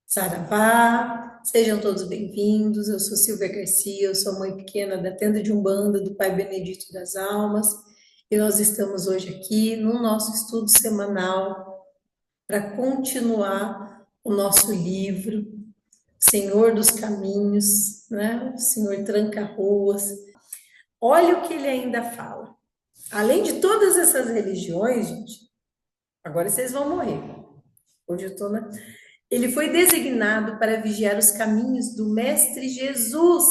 Saravá, sejam todos bem-vindos. Eu sou Silvia Garcia, eu sou mãe pequena da Tenda de Umbanda do Pai Benedito das Almas e nós estamos hoje aqui no nosso estudo semanal para continuar o nosso livro Senhor dos Caminhos, né? O Senhor Tranca-Ruas. Olha o que ele ainda fala. Além de todas essas religiões, gente, agora vocês vão morrer. Hoje eu estou na. Ele foi designado para vigiar os caminhos do Mestre Jesus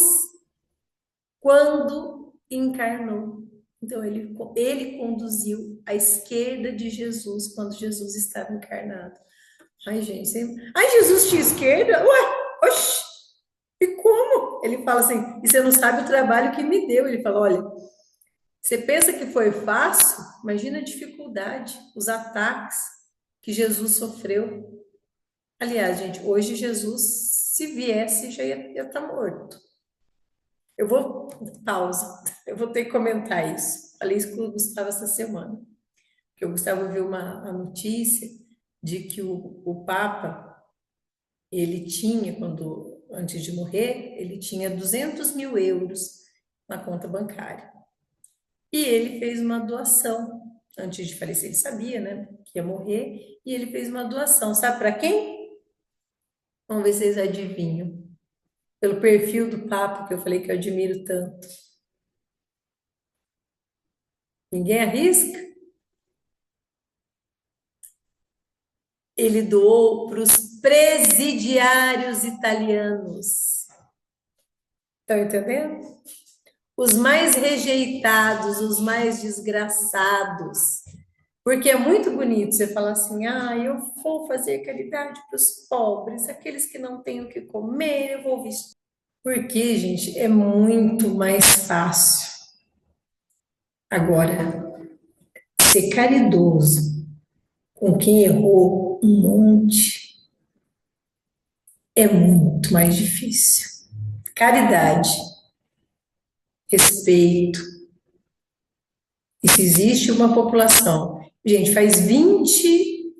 quando encarnou. Então, ele conduziu à esquerda de Jesus quando Jesus estava encarnado. Ai, gente, ai, Jesus tinha esquerda? Ué, oxi, e como? Ele fala assim, e você não sabe o trabalho que me deu. Ele fala, olha, você pensa que foi fácil? Imagina a dificuldade, os ataques que Jesus sofreu. Aliás, gente, hoje Jesus, se viesse, já ia estar morto. Eu vou, pausa, eu vou ter que comentar isso. Falei isso com o Gustavo essa semana, porque o Gustavo viu a notícia de que o Papa, ele tinha, antes de morrer, ele tinha 200 mil euros na conta bancária. E ele fez uma doação. Antes de falecer, ele sabia, né, que ia morrer, e ele fez uma doação. Sabe para quem? Vamos ver se vocês adivinham. Pelo perfil do Papa, que eu falei que eu admiro tanto. Ninguém arrisca? Ele doou para os presidiários italianos. Estão entendendo? Os mais rejeitados, os mais desgraçados. Porque é muito bonito você falar assim, eu vou fazer caridade para os pobres, aqueles que não têm o que comer, eu vou vestir. Porque, gente, é muito mais fácil. Agora, ser caridoso com quem errou um monte é muito mais difícil. Caridade, respeito. E se existe uma população, gente, faz 20,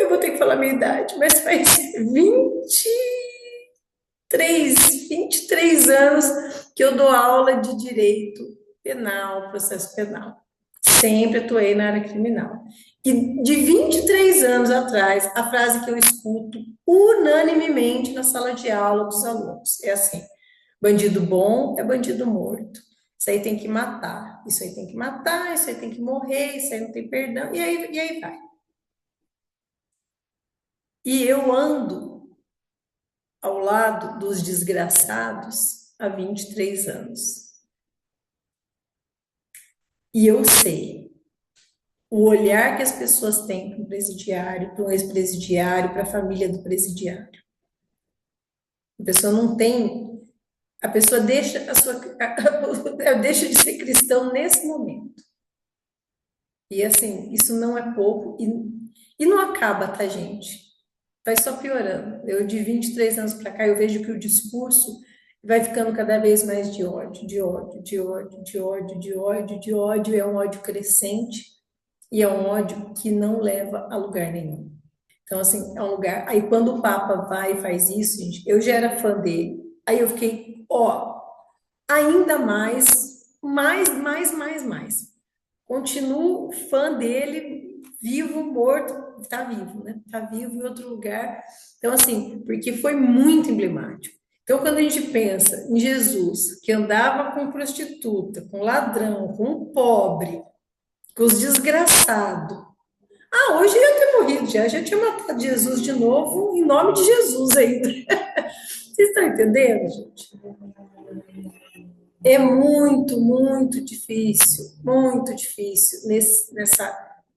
eu vou ter que falar a minha idade, mas faz 23 anos que eu dou aula de direito penal, processo penal. Sempre atuei na área criminal. E de 23 anos atrás, a frase que eu escuto unanimemente na sala de aula dos alunos é assim: bandido bom é bandido morto. Isso aí tem que matar, isso aí tem que matar, isso aí tem que morrer, isso aí não tem perdão, e aí vai. E eu ando ao lado dos desgraçados há 23 anos. E eu sei o olhar que as pessoas têm para um presidiário, para um ex-presidiário, para a família do presidiário. A pessoa não tem, a pessoa deixa deixa de ser cristão nesse momento. E assim, isso não é pouco e não acaba, tá, gente? Vai só piorando. Eu de 23 anos para cá eu vejo que o discurso vai ficando cada vez mais de ódio, de ódio, de ódio, de ódio, de ódio, de ódio, é um ódio crescente e é um ódio que não leva a lugar nenhum. Então, assim, é um lugar. Aí, quando o Papa vai e faz isso, gente, eu já era fã dele. Aí eu fiquei, ainda mais. Continuo fã dele, vivo, morto, tá vivo, né? Tá vivo em outro lugar. Então, assim, porque foi muito emblemático. Então, quando a gente pensa em Jesus, que andava com prostituta, com ladrão, com pobre, com os desgraçados, hoje ia ter morrido já tinha matado Jesus de novo, em nome de Jesus ainda. Vocês estão entendendo, gente? É muito difícil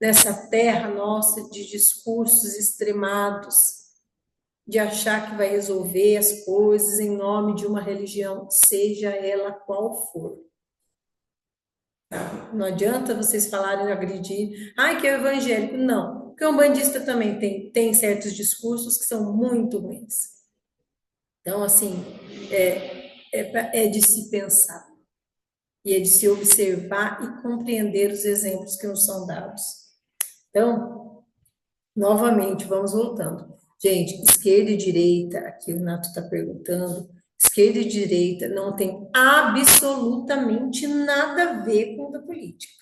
nessa terra nossa de discursos extremados, de achar que vai resolver as coisas em nome de uma religião, seja ela qual for. tá? Não adianta vocês falarem agredir, ai, que é evangélico. Não, porque um bandista também tem certos discursos que são muito ruins. Então, assim, é de se pensar e é de se observar e compreender os exemplos que nos são dados. Então, novamente, vamos voltando. Gente, esquerda e direita, aqui o Renato está perguntando, esquerda e direita não tem absolutamente nada a ver com a política.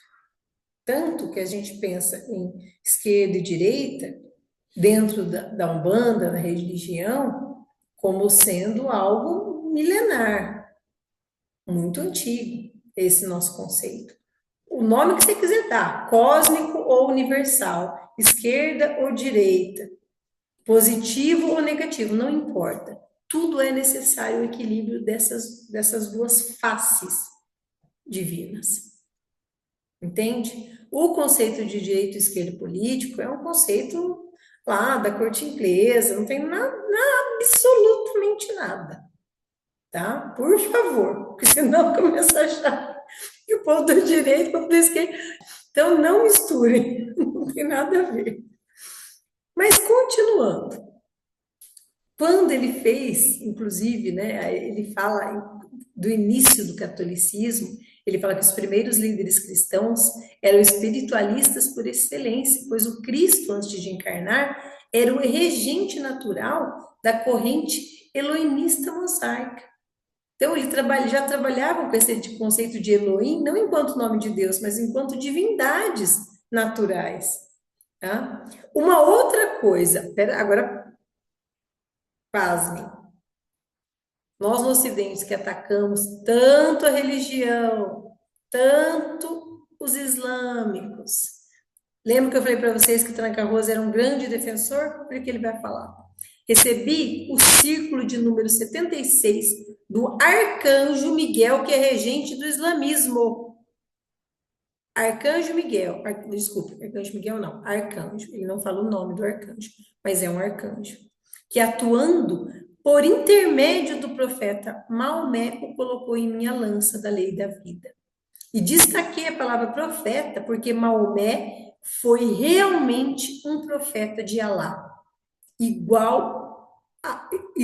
Tanto que a gente pensa em esquerda e direita, dentro da Umbanda, da religião, como sendo algo milenar, muito antigo, esse nosso conceito. O nome que você quiser dar, cósmico ou universal, esquerda ou direita, positivo ou negativo, não importa. Tudo é necessário o equilíbrio dessas duas faces divinas. Entende? O conceito de direito e esquerda político é um conceito lá da corte inglesa, não tem nada, absolutamente nada, tá? Por favor, porque senão começa a achar que o povo do direito e o povo da esquerda. Então, não misturem, não tem nada a ver. Mas, continuando, quando ele fez, inclusive, né, ele fala do início do catolicismo, ele fala que os primeiros líderes cristãos eram espiritualistas por excelência, pois o Cristo, antes de encarnar, era o regente natural da corrente eloinista mosaica. Então, ele já trabalhava com esse conceito de Elohim, não enquanto nome de Deus, mas enquanto divindades naturais. Tá? Uma outra coisa, agora pasmem, nós no Ocidente que atacamos tanto a religião, tanto os islâmicos. Lembra que eu falei para vocês que o Tranca-Rosas era um grande defensor? Olha o que ele vai falar. Recebi o círculo de número 76 do Arcanjo Miguel, que é regente do islamismo. Arcanjo Miguel, desculpa, Arcanjo Miguel não, Arcanjo, ele não fala o nome do arcanjo, mas é um arcanjo, que atuando por intermédio do profeta Maomé, o colocou em minha lança da lei da vida. E destaquei a palavra profeta, porque Maomé foi realmente um profeta de Alá. E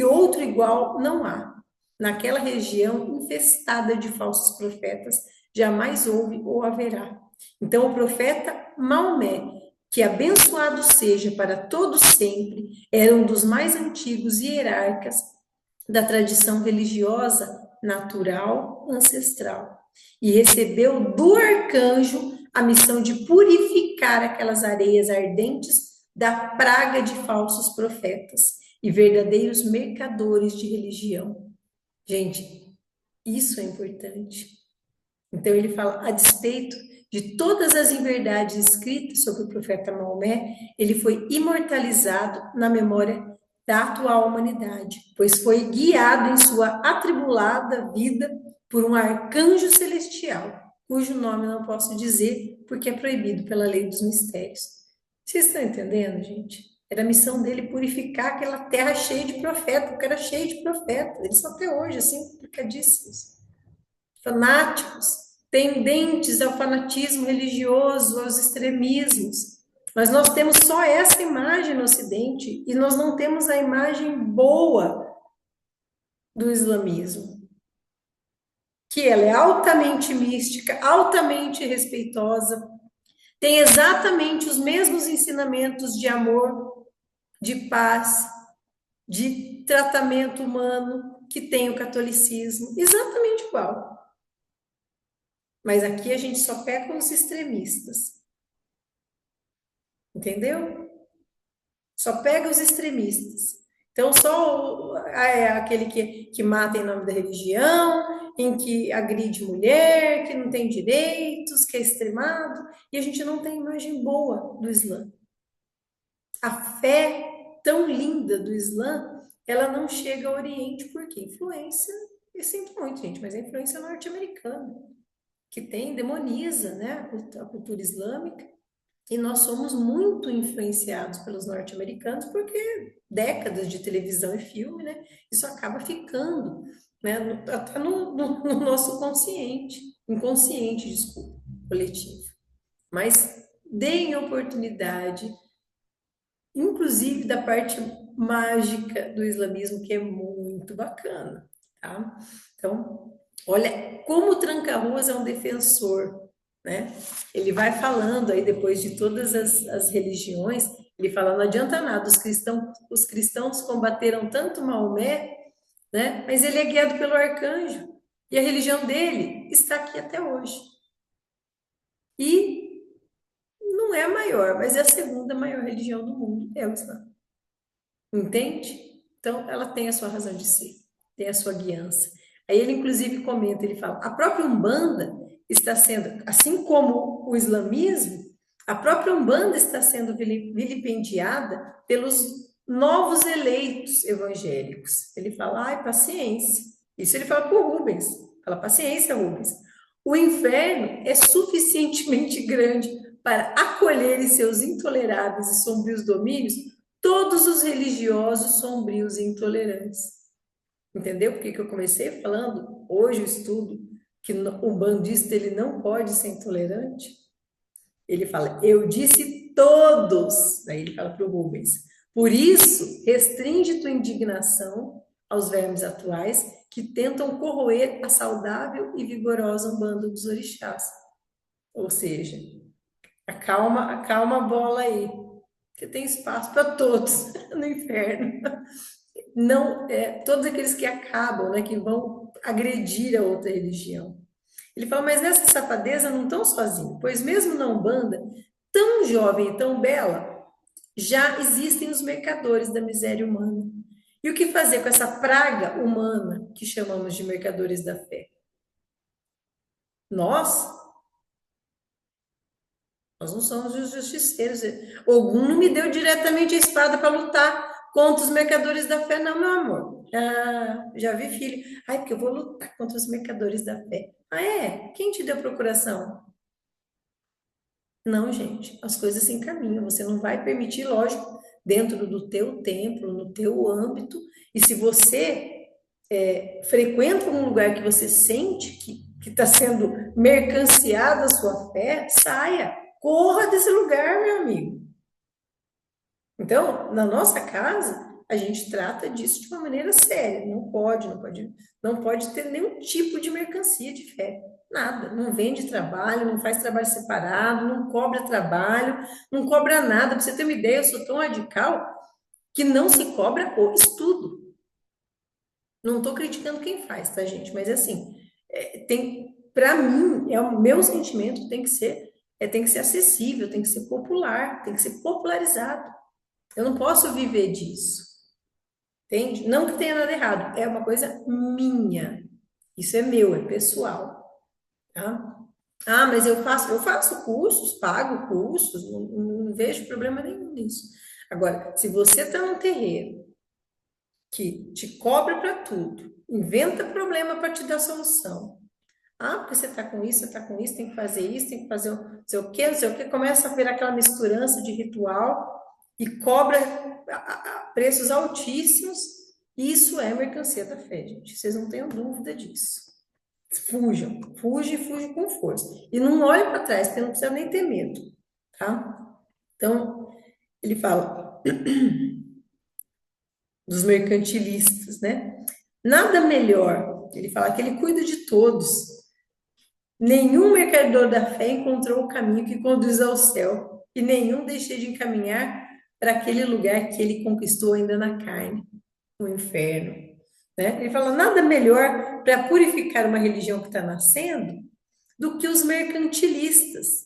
outro igual não há. Naquela região infestada de falsos profetas, jamais houve ou haverá. Então, o profeta Maomé, que abençoado seja para todos sempre, era um dos mais antigos hierarcas da tradição religiosa natural ancestral e recebeu do arcanjo a missão de purificar aquelas areias ardentes da praga de falsos profetas e verdadeiros mercadores de religião. Gente, isso é importante. Então ele fala, a despeito de todas as inverdades escritas sobre o profeta Maomé, ele foi imortalizado na memória da atual humanidade, pois foi guiado em sua atribulada vida por um arcanjo celestial, cujo nome eu não posso dizer porque é proibido pela lei dos mistérios. Vocês estão entendendo, gente? Era a missão dele purificar aquela terra cheia de profetas, porque era cheia de profetas. Eles são até hoje assim, complicadíssimos. Fanáticos, tendentes ao fanatismo religioso, aos extremismos. Mas nós temos só essa imagem no Ocidente e nós não temos a imagem boa do islamismo, que ela é altamente mística, altamente respeitosa, tem exatamente os mesmos ensinamentos de amor, de paz, de tratamento humano que tem o catolicismo, exatamente igual. Mas aqui a gente só pega os extremistas. Entendeu? Só pega os extremistas. Então, só aquele que mata em nome da religião, em que agride mulher, que não tem direitos, que é extremado, e a gente não tem imagem boa do Islã. A fé tão linda do Islã, ela não chega ao Oriente, porque influência, eu sinto muito, gente, mas a influência norte-americana, que demoniza, né, a cultura islâmica. E nós somos muito influenciados pelos norte-americanos, porque décadas de televisão e filme, né? Isso acaba ficando, né? Até no nosso consciente, inconsciente, desculpa. coletivo. Mas deem oportunidade, inclusive da parte mágica do islamismo, que é muito bacana, tá? Então, olha como o Tranca-Ruas é um defensor, né? Ele vai falando aí, depois de todas as religiões, ele fala, não adianta nada, os cristãos combateram tanto Maomé, né? Mas ele é guiado pelo arcanjo, e a religião dele está aqui até hoje. E não é a maior, mas é a segunda maior religião do mundo, é o Islã. Entende? Então, ela tem a sua razão de ser, tem a sua guiança. Aí ele, inclusive, comenta, ele fala, a própria Umbanda está sendo, assim como o islamismo, a própria Umbanda está sendo vilipendiada pelos novos eleitos evangélicos. Ele fala, ai, paciência. Isso ele fala para o Rubens. Fala, paciência, Rubens. O inferno é suficientemente grande para acolher em seus intoleráveis e sombrios domínios todos os religiosos sombrios e intolerantes. Entendeu? Porque que eu comecei falando hoje o estudo que o bandista ele não pode ser intolerante? Ele fala, eu disse todos. Daí ele fala para o Rubens. Por isso, restringe tua indignação aos vermes atuais que tentam corroer a saudável e vigorosa Umbanda dos orixás. Ou seja, acalma a bola aí, que tem espaço para todos no inferno. Não, todos aqueles que acabam, né, que vão agredir a outra religião. Ele fala, mas nessa safadeza não estão sozinhos, pois mesmo na Umbanda, tão jovem e tão bela, já existem os mercadores da miséria humana. E o que fazer com essa praga humana que chamamos de mercadores da fé? Nós Nós não somos os justiceiros. Ogum não me deu diretamente a espada para lutar contra os mercadores da fé, não, meu amor. Já vi filho. Ai, porque eu vou lutar contra os mercadores da fé. Ah, é? Quem te deu procuração? Não, gente. As coisas se encaminham. Você não vai permitir, lógico, dentro do teu templo, no teu âmbito. E se você frequenta um lugar que você sente que está sendo mercanciada a sua fé, saia. Corra desse lugar, meu amigo. Então, na nossa casa, a gente trata disso de uma maneira séria. Não pode ter nenhum tipo de mercancia de fé. Nada. Não vende trabalho, não faz trabalho separado, não cobra trabalho, não cobra nada. Para você ter uma ideia, eu sou tão radical que não se cobra o estudo. Não estou criticando quem faz, tá, gente? Mas assim, para mim, o meu sentimento tem que ser acessível, tem que ser popular, tem que ser popularizado. Eu não posso viver disso, entende? Não que tenha nada errado, é uma coisa minha. Isso é meu, é pessoal, tá? Ah, mas eu faço cursos, pago cursos, não vejo problema nenhum nisso. Agora, se você está num terreiro que te cobra para tudo, inventa problema para te dar solução. Ah, porque você está com isso, você está com isso, tem que fazer isso, tem que fazer não sei o quê, começa a virar aquela misturança de ritual e cobra preços altíssimos. Isso é mercancia da fé, gente. Vocês não tenham dúvida disso. Fujam com força. E não olhe para trás, porque não precisa nem ter medo, tá? Então, ele fala dos mercantilistas, né? Nada melhor, ele fala que ele cuida de todos. Nenhum mercador da fé encontrou o caminho que conduz ao céu, e nenhum deixa de encaminhar para aquele lugar que ele conquistou ainda na carne, o inferno. Né? Ele fala, nada melhor para purificar uma religião que está nascendo do que os mercantilistas.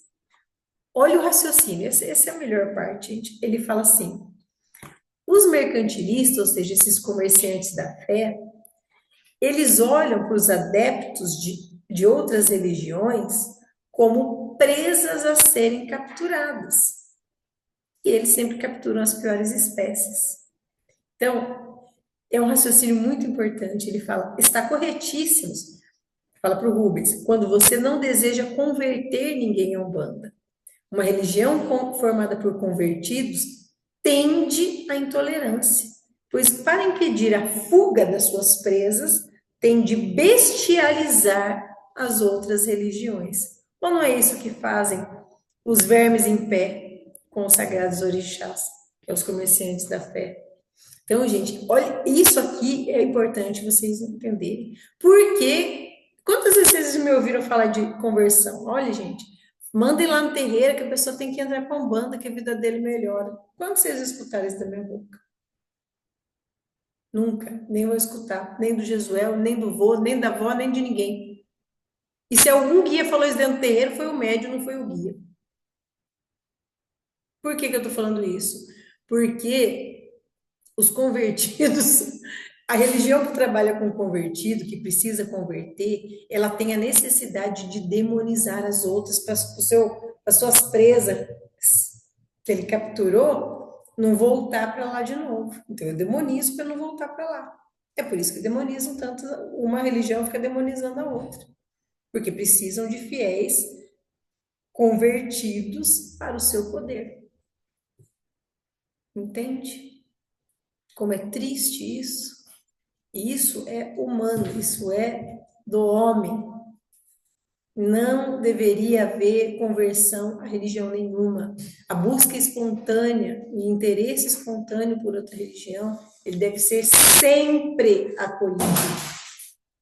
Olha o raciocínio, essa é a melhor parte, gente. Ele fala assim, os mercantilistas, ou seja, esses comerciantes da fé, eles olham para os adeptos de outras religiões como presas a serem capturadas. E eles sempre capturam as piores espécies. Então, é um raciocínio muito importante. Ele fala, está corretíssimo. Fala para o Rubens, quando você não deseja converter ninguém a Umbanda. Uma religião formada por convertidos tende à intolerância, pois para impedir a fuga das suas presas, tem de bestializar as outras religiões. Ou não é isso que fazem os vermes em pé com os sagrados orixás, que é os comerciantes da fé? Então, gente, olha, isso aqui é importante vocês entenderem. Porque quantas vezes vocês me ouviram falar de conversão? Olha, gente, mandem lá no terreiro que a pessoa tem que entrar para a Umbanda, que a vida dele melhora. Quando vocês escutaram isso da minha boca? Nunca, nem vou escutar, nem do Jesuel, nem do vô, nem da avó, nem de ninguém. E se algum guia falou isso dentro do terreiro, foi o médium, não foi o guia. Por que que eu tô falando isso? Porque os convertidos, a religião que trabalha com convertido, que precisa converter, ela tem a necessidade de demonizar as outras para as suas presas que ele capturou não voltar para lá de novo. Então eu demonizo para não voltar para lá. É por isso que demonizam tanto, uma religião fica demonizando a outra, porque precisam de fiéis convertidos para o seu poder. Entende? Como é triste isso? Isso é humano, isso é do homem. Não deveria haver conversão a religião nenhuma. A busca espontânea e interesse espontâneo por outra religião, ele deve ser sempre acolhido,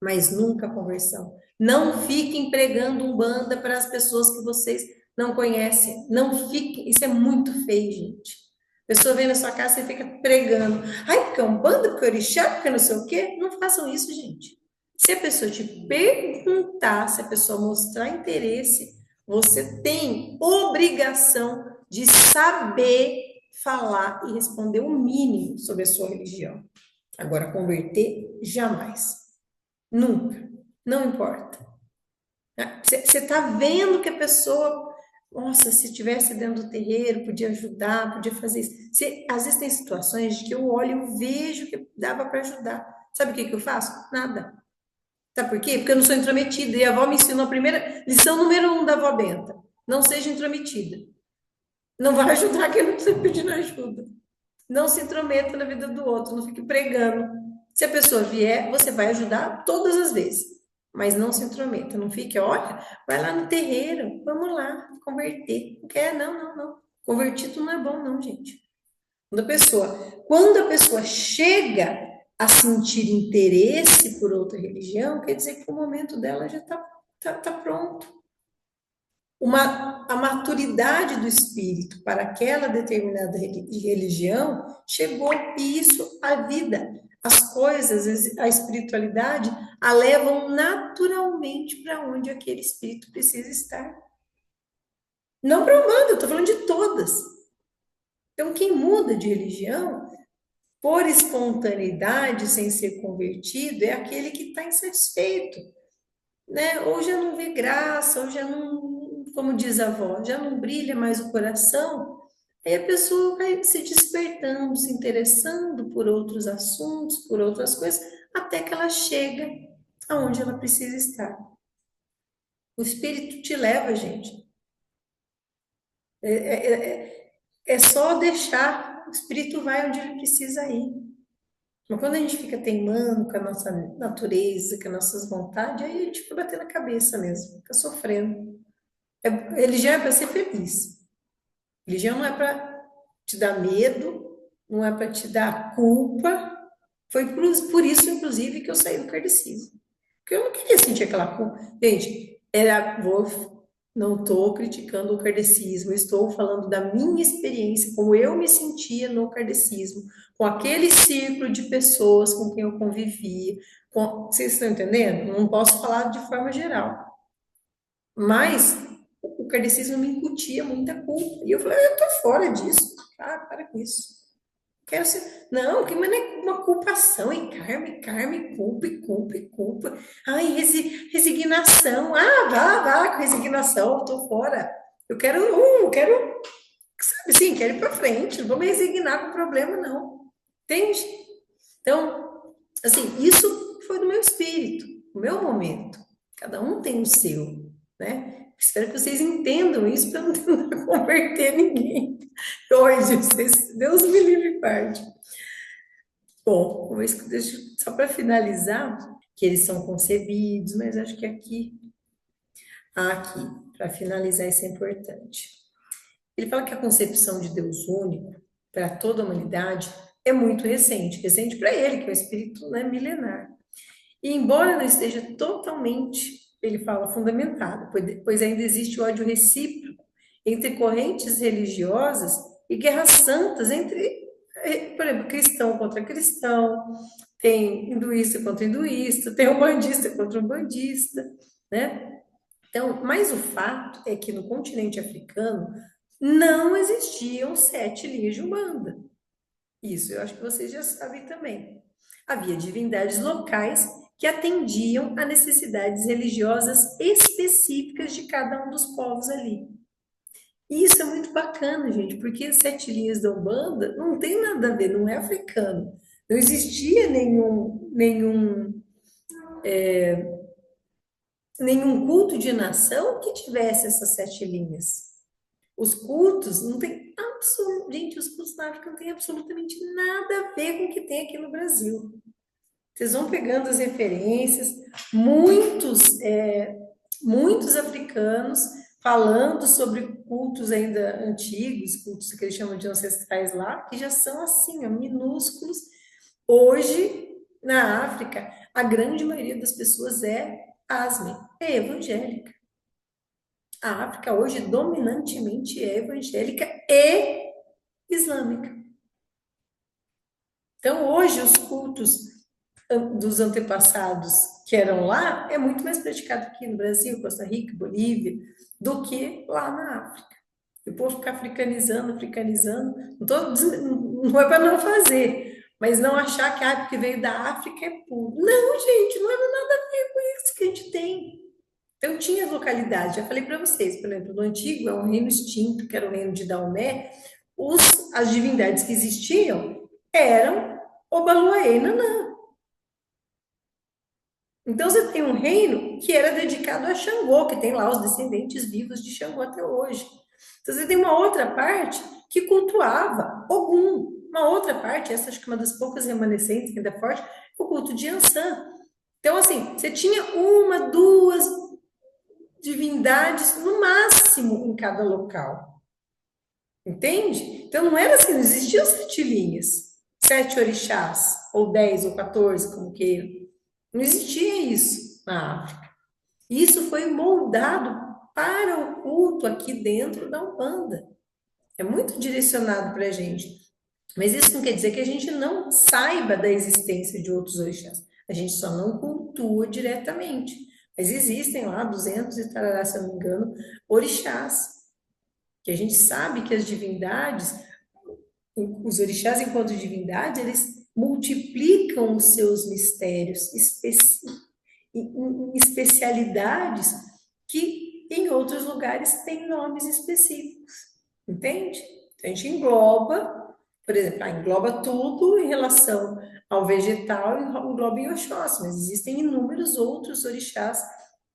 mas nunca conversão. Não fiquem pregando umbanda para as pessoas que vocês não conhecem. Não fiquem, isso é muito feio, gente. A pessoa vem na sua casa e fica pregando. Ai, porque é umbanda, porque é orixá, porque não sei o quê. Não façam isso, gente. Se a pessoa te perguntar, se a pessoa mostrar interesse, você tem obrigação de saber falar e responder o mínimo sobre a sua religião. Agora, converter, jamais. Nunca. Não importa. Você está vendo que a pessoa, nossa, se estivesse dentro do terreiro, podia ajudar, podia fazer isso. Às vezes tem situações de que eu olho e eu vejo que dava para ajudar. Sabe o que que eu faço? Nada. Sabe por quê? Porque eu não sou intrometida. E a avó me ensinou a primeira lição número 1 da avó Benta. Não seja intrometida. Não vai ajudar quem não está pedindo ajuda. Não se intrometa na vida do outro. Não fique pregando. Se a pessoa vier, você vai ajudar todas as vezes. Mas não se intrometa. Não fique, olha, vai lá no terreiro. Vamos lá, converter. Não quer? Não, não, não. Convertido não é bom, não, gente. Quando a pessoa chega a sentir interesse por outra religião, quer dizer que o momento dela já está pronto. A maturidade do espírito para aquela determinada religião chegou, e isso, a vida, as coisas, a espiritualidade, a levam naturalmente para onde aquele espírito precisa estar. Não para Umbanda, eu estou falando de todas. Então, quem muda de religião por espontaneidade, sem ser convertido, é aquele que está insatisfeito, né? Ou já não vê graça, ou já não, como diz a avó, já não brilha mais o coração. Aí a pessoa vai se despertando, se interessando por outros assuntos, por outras coisas, até que ela chega aonde ela precisa estar. O Espírito te leva, gente. É só deixar, o Espírito vai onde ele precisa ir. Mas quando a gente fica teimando com a nossa natureza, com as nossas vontades, aí a gente fica batendo a cabeça mesmo, fica sofrendo. Religião é para ser feliz. Religião não é para te dar medo, não é para te dar culpa. Foi por isso, inclusive, que eu saí do kardecismo. Porque eu não queria sentir aquela culpa. Gente, não estou criticando o kardecismo, estou falando da minha experiência, como eu me sentia no kardecismo, com aquele círculo de pessoas com quem eu convivia. Vocês estão entendendo? Não posso falar de forma geral. Mas o kardecismo me incutia muita culpa. E eu falei, eu tô fora disso. Ah, para com isso. Quero ser. Não, que não é uma culpação, e culpa, e culpa, e culpa. Ai, resignação. Ah, vá, com resignação, eu tô fora. Eu quero, sabe assim, quero ir para frente. Não vou me resignar com o problema, não. Entende? Então, assim, isso foi do meu espírito, o meu momento. Cada um tem o seu, né? Espero que vocês entendam isso para não tentar converter ninguém. Hoje, Deus me livre e guarde. Bom, só para finalizar, que eles são concebidos, mas acho que aqui. Aqui. para finalizar, isso é importante. Ele fala que a concepção de Deus único para toda a humanidade é muito recente, recente para ele, que é o espírito, né, milenar. E embora não esteja totalmente, ele fala, fundamentado, pois ainda existe ódio recíproco entre correntes religiosas e guerras santas entre, por exemplo, cristão contra cristão, tem hinduísta contra hinduísta, tem umbandista contra umbandista, né? Então, mas o fato é que no continente africano não existiam 7 linhas de Umbanda. Isso eu acho que vocês já sabem também. Havia divindades locais que atendiam a necessidades religiosas específicas de cada um dos povos ali. E isso é muito bacana, gente, porque as 7 linhas da Umbanda não tem nada a ver, não é africano. Não existia nenhum culto de nação que tivesse essas 7 linhas. Os cultos não tem gente, os cultos na África não tem absolutamente nada a ver com o que tem aqui no Brasil. Vocês vão pegando as referências, muitos africanos falando sobre cultos ainda antigos, cultos que eles chamam de ancestrais lá, que já são assim, ó, minúsculos. Hoje, na África, a grande maioria das pessoas pasmem, é evangélica. A África hoje dominantemente é evangélica e islâmica. Então, hoje, os cultos dos antepassados que eram lá é muito mais praticado aqui no Brasil, Costa Rica, Bolívia, do que lá na África. E o povo fica africanizando, não é para não fazer, mas não achar que porque veio da África é puro. Não, gente, não é nada a ver com isso que a gente tem. Então, tinha localidade, já falei para vocês, por exemplo, no antigo é um reino extinto, que era o reino de Daomé, as divindades que existiam eram Obaluaê e Nanã. Então, você tem um reino que era dedicado a Xangô, que tem lá os descendentes vivos de Xangô até hoje. Então, você tem uma outra parte que cultuava Ogum. Uma outra parte, essa acho que é uma das poucas remanescentes que ainda é forte, o culto de Ansan. Então, assim, você tinha uma, duas divindades no máximo em cada local. Entende? Então, não era assim, não existiam 7 linhas, 7 orixás, ou 10, ou 14, como queira. Não existia isso na África. Isso foi moldado para o culto aqui dentro da Umbanda. É muito direcionado para a gente. Mas isso não quer dizer que a gente não saiba da existência de outros orixás. A gente só não cultua diretamente. Mas existem lá 200 e tarará, se eu não me engano, orixás. Que a gente sabe que as divindades, os orixás enquanto divindades, eles multiplicam os seus mistérios, em especialidades que em outros lugares têm nomes específicos, entende? Então, a gente engloba, por exemplo, engloba tudo em relação ao vegetal e engloba em Oxóssi, mas existem inúmeros outros orixás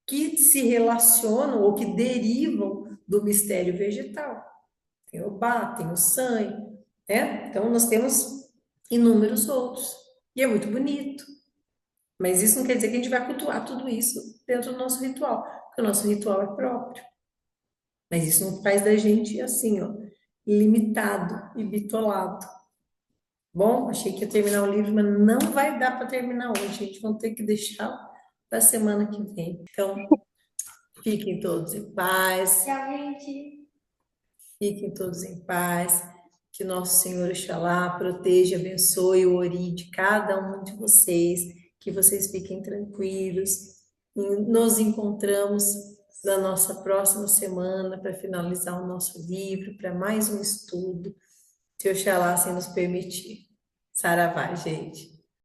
que se relacionam ou que derivam do mistério vegetal. Tem o Obá, tem o Sanho, né? Então, nós temos inúmeros outros. E é muito bonito. Mas isso não quer dizer que a gente vai cultuar tudo isso dentro do nosso ritual, porque o nosso ritual é próprio. Mas isso não faz da gente assim, ó, limitado e bitolado. Bom, achei que ia terminar o livro, mas não vai dar para terminar hoje. A gente vai ter que deixar para a semana que vem. Então, fiquem todos em paz. Tchau, gente. Fiquem todos em paz. Que nosso Senhor Oxalá proteja, abençoe o ori de cada um de vocês. Que vocês fiquem tranquilos. E nos encontramos na nossa próxima semana para finalizar o nosso livro, para mais um estudo, se Oxalá assim nos permitir. Saravá, gente.